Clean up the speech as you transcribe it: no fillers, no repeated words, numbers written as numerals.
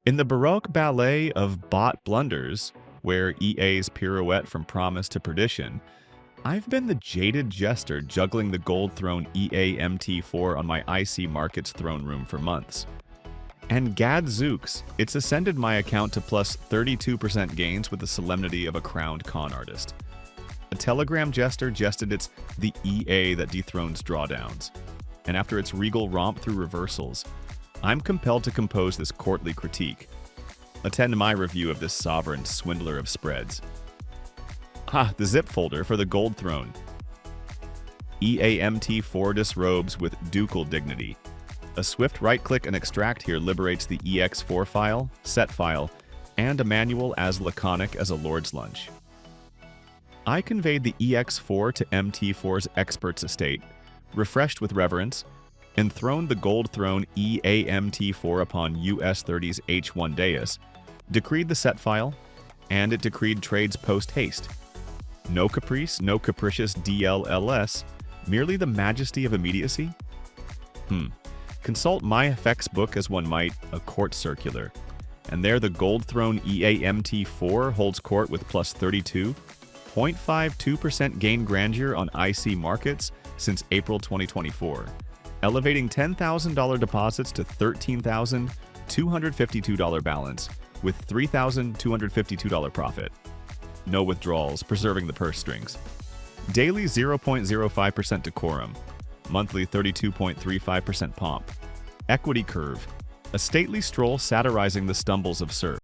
In the Baroque ballet of bot blunders, where EA's pirouette from promise to perdition, I've been the jaded jester juggling the gold throne EA MT4 on my IC Markets throne room for months. And gadzooks, it's ascended my account to plus 32% gains with the solemnity of a crowned con artist. A Telegram jester jested it's the EA that dethrones drawdowns. And after its regal romp through reversals, I'm compelled to compose this courtly critique. Attend my review of this sovereign swindler of spreads. The zip folder for the gold throne. EA MT4 disrobes with ducal dignity. A swift right-click and extract here liberates the EX4 file, set file, and a manual as laconic as a lord's lunch. I conveyed the EX4 to MT4's expert's estate, refreshed with reverence, enthroned the gold throne EA-MT4 upon US-30's H1 dais, decreed the set file, and it decreed trades post-haste. No caprice, no capricious DLLS, merely the majesty of immediacy? Consult MyFXBook as one might a court circular, and there the gold throne EA-MT4 holds court with plus 32.52% gain grandeur on IC Markets since April 2024, elevating $10,000 deposits to $13,252 balance with $3,252 profit. No withdrawals, preserving the purse strings. Daily 0.05% decorum. Monthly 32.35% pomp. Equity curve. A stately stroll satirizing the stumbles of serf.